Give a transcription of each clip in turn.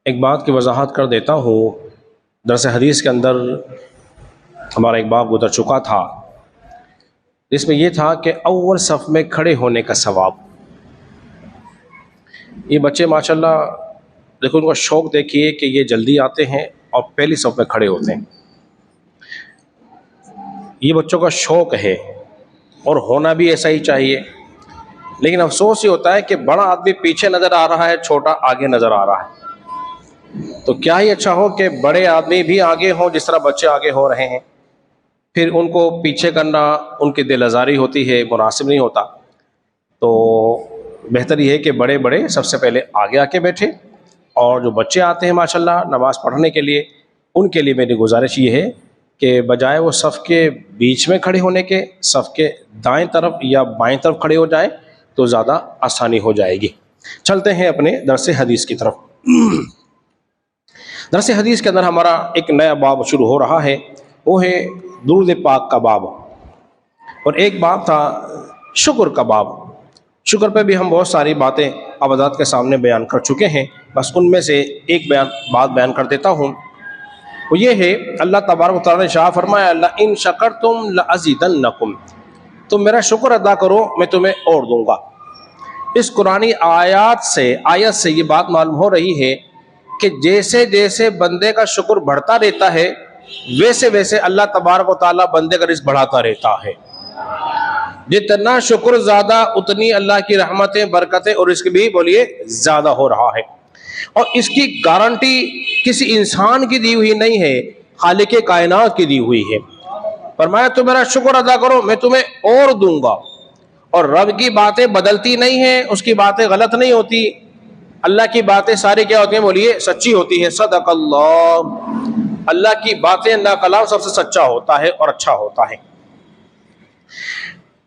एक बात की वजाहत कर देता हूँ। दरस हदीस के अंदर हमारा एक बाब गुजर चुका था, जिसमें यह था कि अव्वल सफ़ में खड़े होने का सवाब। ये बच्चे माशाल्लाह देखो, उनका शौक़ देखिए कि ये जल्दी आते हैं और पहली सफ़ में खड़े होते हैं। ये बच्चों का शौक़ है और होना भी ऐसा ही चाहिए। लेकिन अफसोस ये होता है कि बड़ा आदमी पीछे नज़र आ रहा है, छोटा आगे नज़र आ रहा है। तो क्या ही अच्छा हो कि बड़े आदमी भी आगे हों जिस तरह बच्चे आगे हो रहे हैं। फिर उनको पीछे करना उनकी दिल आज़ारी होती है, मुनासिब नहीं होता। तो बेहतर ये है कि बड़े बड़े सबसे पहले आगे आके बैठे, और जो बच्चे आते हैं माशाल्लाह नमाज़ पढ़ने के लिए, उनके लिए मेरी गुजारिश ये है कि बजाय वो सफ़ के बीच में खड़े होने के, सफ़ के दाएं तरफ या बाएं तरफ खड़े हो जाएं तो ज़्यादा आसानी हो जाएगी। चलते हैं अपने दरस हदीस की तरफ। दरस हदीस के अंदर हमारा एक नया बाब शुरू हो रहा है, वो है दुरूद पाक का बाब। और एक बाब था शुक्र का बाब। शुक्र पे भी हम बहुत सारी बातें अबदात के सामने बयान कर चुके हैं, बस उनमें से एक बात बयान कर देता हूँ। वो ये है, अल्लाह तबारक व तआला ने शाह फरमाया, ला इन शकरतुम लअज़ीदन्नकुम, तुम मेरा शुक्र अदा करो मैं तुम्हें और दूंगा। इस कुरानी आयत से ये बात मालूम हो रही है कि जैसे जैसे बंदे का शुक्र बढ़ता रहता है, वैसे वैसे अल्लाह तबारक व तआला बंदे का रिज़्क़ बढ़ाता रहता है। जितना शुक्र ज़्यादा, उतनी अल्लाह की रहमतें, बरकतें और रिज़्क़ भी बोलिए ज़्यादा हो रहा है। और इसकी गारंटी किसी इंसान की दी हुई नहीं है, खालिक कायनात की दी हुई है। फरमाया तुम मेरा शुक्र अदा करो मैं तुम्हें और दूंगा। और रब की बातें बदलती नहीं है, उसकी बातें गलत नहीं होती। अल्लाह की बातें सारी क्या होती हैं बोलिए, सच्ची होती है। सदक़ल्लाह, अल्लाह की बातें, अल्लाह का कलाम सबसे सच्चा होता है और अच्छा होता है।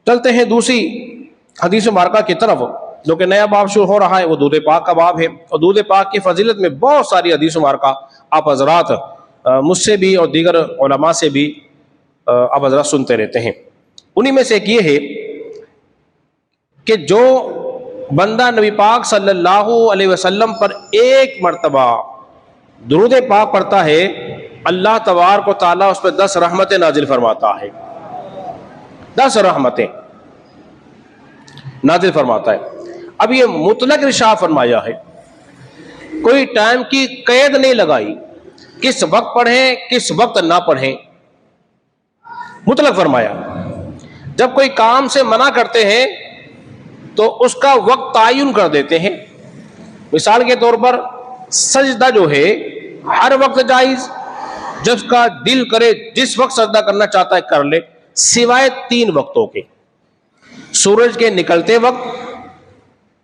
चलते हैं दूसरी हदीस मुबारका की तरफ, जो कि नया बाब शुरू हो रहा है। वो दूध पाक का बाब है। और दूध पाक की फजीलत में बहुत सारी हदीस मुबारका आप हजरात मुझसे भी और दीगर उलमा से भी आप हजरात सुनते रहते हैं। उन्हीं में से एक ये है कि जो बंदा नबी पाक सल्लल्लाहु अलैहि वसल्लम पर एक मरतबा दुरूद पाक पढ़ता है, अल्लाह तबारक व तआला उस पर 10 रहमतें नाजिल फरमाता है। 10 रहमतें नाजिल फरमाता है। अब ये मुतलक इरशाद फरमाया है, कोई टाइम की कैद नहीं लगाई, किस वक्त पढ़ें किस वक्त ना पढ़ें, मुतलक फरमाया। जब कोई काम से मना करते हैं तो उसका वक्त तायुन कर देते हैं। मिसाल के तौर पर सजदा जो है हर वक्त जायज, जब उसका दिल करे जिस वक्त सजदा करना चाहता है कर ले, सिवाय 3 वक्तों के। सूरज के निकलते वक्त,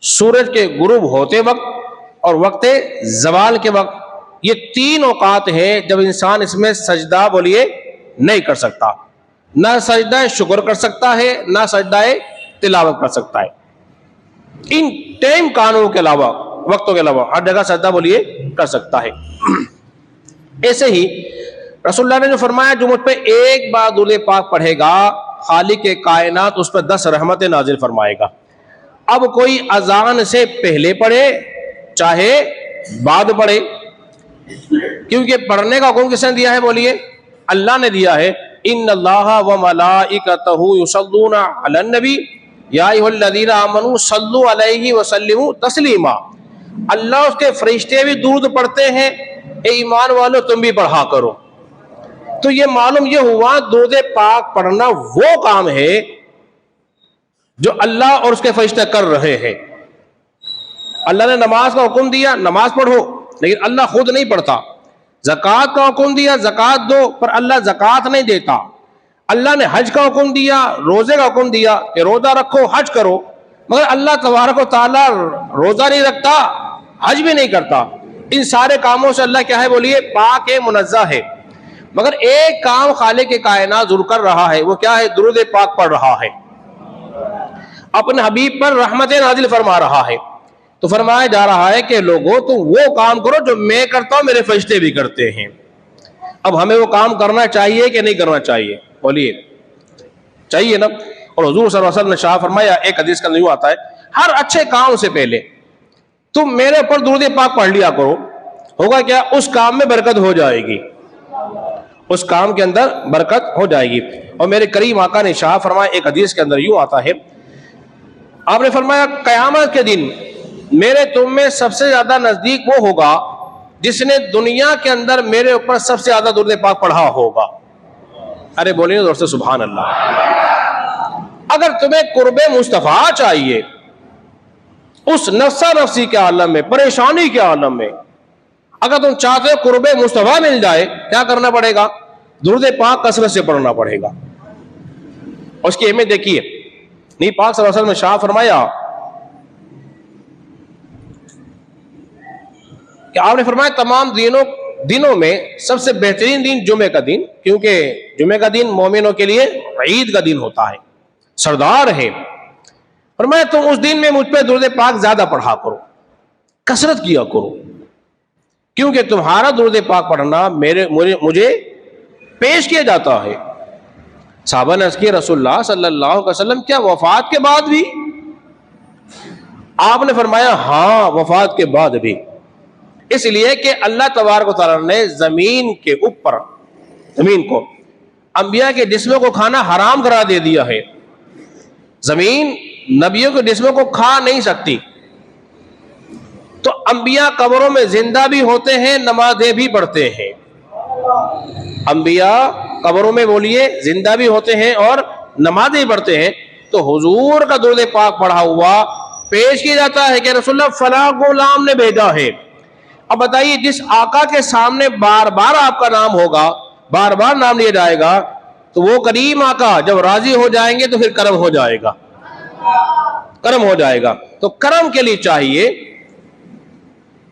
सूरज के गुरूब होते वक्त और वक्त जवाल के वक्त। ये 3 औकात है जब इंसान इसमें सजदा बोलिए नहीं कर सकता। ना सजदा शुक्र कर सकता है, ना सजदा तिलावत कर सकता है। इन टाइम कानून के अलावा, वक्तों के अलावा हर जगह सजदा बोलिए कर सकता है। ऐसे ही रसूलुल्लाह ने जो फरमाया, जो मुझ पे एक बार दुरूद पाक पढ़ेगा, खालिक कायनात उस पर 10 रहमतें नाजिल फरमाएगा। अब कोई अजान से पहले पढ़े चाहे बाद पढ़े, क्योंकि पढ़ने का हुक्म किसने दिया है बोलिए, अल्लाह ने दिया है। इन्नल्लाहा व मलाइकतहु युसल्लूना अलन नबी या अय्युहल्लज़ीना आमनू सल्लु अलैहि व सल्लिमू तस्लीमा। अल्लाह उसके फरिश्ते भी दुरूद पढ़ते हैं, ए ईमान वालों तुम भी पढ़ा करो। तो ये मालूम ये हुआ, दुरूद पाक पढ़ना वो काम है जो अल्लाह और उसके फरिश्ते कर रहे हैं। अल्लाह ने नमाज का हुक्म दिया, नमाज पढ़ो, लेकिन अल्लाह खुद नहीं पढ़ता। ज़कात का हुक्म दिया, ज़कात दो, पर अल्लाह ज़कात नहीं देता। अल्लाह ने हज का हुक्म दिया, रोजे का हुक्म दिया कि रोजा रखो, हज करो, मगर अल्लाह तबारक व तआला रोजा नहीं रखता, हज भी नहीं करता। इन सारे कामों से अल्लाह क्या है बोलिए, पाक है, मुनज़्ज़ह है। मगर एक काम खालिक कायनात ज़रूर कर रहा है, वो क्या है, दुरूद पाक पढ़ रहा है, अपने हबीब पर रहमतें नाजिल फरमा रहा है। तो फरमाया जा रहा है कि लोगों तुम वो काम करो जो मैं करता हूं, मेरे फरिश्ते भी करते हैं। अब हमें वो काम करना चाहिए कि नहीं करना चाहिए बोलिए, चाहिए ना। और हुजूर सल्लल्लाहु अलैहि वसल्लम ने शाह फरमाया, एक हदीस का यूं आता है, हर अच्छे काम से पहले तुम मेरे ऊपर दुरूद पाक पढ़ लिया करो। होगा क्या, उस काम में बरकत हो जाएगी, उस काम के अंदर बरकत हो जाएगी। और मेरे करीम आका ने इरशाद फरमाया, एक हदीस के अंदर यूं आता है, आपने फरमाया कयामत के दिन मेरे तुम में सबसे ज्यादा नजदीक वो होगा जिसने दुनिया के अंदर मेरे ऊपर सबसे ज्यादा दुरूद पाक पढ़ा होगा। अरे बोलिए दोस्तों सुभान अल्लाह। अगर तुम्हें कुर्बे मुस्तफा चाहिए उस नफ्सा नफ्सी के आलम में, परेशानी के आलम में, अगर तुम चाहते हो कुर्बे मुस्तफा मिल जाए, क्या करना पड़ेगा, दुरूद पाक कसरत से पढ़ना पड़ेगा। और उसकी अहमियत देखिए, नबी पाक सल्लल्लाहु अलैहि वसल्लम ने शाह फरमाया कि आपने फरमाया तमाम दिनों में सबसे बेहतरीन दिन जुमे का दिन, क्योंकि जुमे का दिन मोमिनों के लिए ईद का दिन होता है, सरदार है। फरमाया तुम उस दिन में मुझ पे दुरूद पाक ज्यादा पढ़ा करो, कसरत किया करो, क्योंकि तुम्हारा दुरूद पाक पढ़ना मुझे पेश किया जाता है। साहबा ने अर्ज़ किया रसूलुल्लाह सल्लल्लाहु अलैहि वसल्लम क्या वफात के बाद भी? आपने फरमाया हाँ, वफात के बाद भी, इसलिए कि अल्लाह तबारक व तआला ने जमीन के ऊपर, जमीन को अंबिया के जिस्मों को खाना हराम करा दे दिया है। जमीन नबियों के जिस्मों को खा नहीं सकती, तो अंबिया कब्रों में जिंदा भी होते हैं, नमाजें भी पढ़ते हैं। अंबिया कब्रों में बोलिए जिंदा भी होते हैं और नमाजें भी पढ़ते हैं। तो हुजूर का दुरूद पाक पढ़ा हुआ पेश किया जाता है कि रसूलुल्लाह फला गुलाम ने भेजा है। अब बताइए, जिस आका के सामने बार बार आपका नाम होगा, बार बार नाम लिया जाएगा, तो वो करीम आका जब राजी हो जाएंगे तो फिर करम हो जाएगा, करम हो जाएगा। तो करम के लिए चाहिए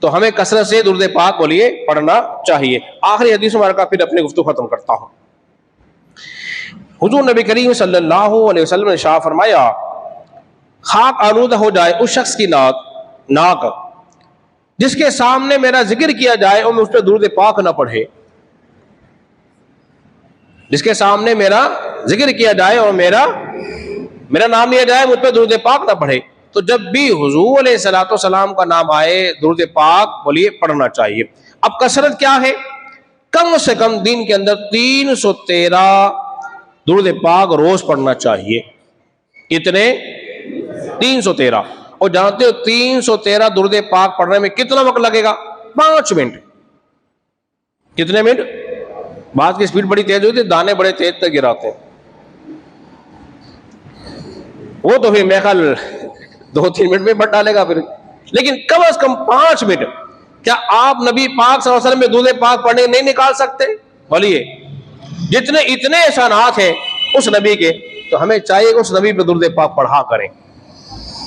तो हमें कसरत से दुरूद पाक बोलिए पढ़ना चाहिए। आखिरी हदीस मुबारक फिर अपनी गुफ्तगू खत्म करता हूं। हुजूर नबी करीम सल्लल्लाहु अलैहि वसल्लम ने शाह फरमाया, खाक आलूदा हो जाए उस शख्स की नाक जिसके सामने मेरा जिक्र किया जाए और मैं उस पर दुरूद पाक ना पढ़े। जिसके सामने मेरा जिक्र किया जाए और मेरा नाम लिया जाए, मुझ पर दुरूद पाक ना पढ़े। तो जब भी हुजूर अलैहिस्सलातु वस्सलाम का नाम आए, दुरूद पाक बोलिए पढ़ना चाहिए। अब कसरत क्या है, कम से कम दिन के अंदर 313 दुरूद पाक रोज पढ़ना चाहिए। कितने? 313। और जानते हो 313 दुरूद पाक पढ़ने में कितना वक्त लगेगा? 5 मिनट। कितने मिनट? बात की स्पीड बड़ी तेज होती है, दाने बड़े तेज तक गिराते हैं। वो तो फिर मेरे ख्याल 2-3 मिनट में बढ़ डालेगा फिर, लेकिन कम से कम 5 मिनट। क्या आप नबी पाक सल्लल्लाहु अलैहि वसल्लम में दुरूद पाक पढ़ने नहीं निकाल सकते? बोलिए, जितने इतने एहसानात हैं उस नबी के, तो हमें चाहिए कि उस नबी पर दुरूद पाक पढ़ा करें।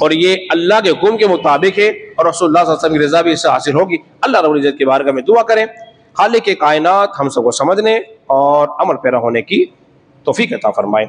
और ये अल्लाह के हुक्म के मुताबिक है और रसूलुल्लाह सल्लल्लाहु अलैहि वसल्लम की रज़ा भी इससे हासिल होगी। अल्लाह रब्बुल इज्जत की बारगाह में दुआ करें, खालिक के कायनात हम सबको समझने और अमल पैरा होने की तौफीक अता फरमाए।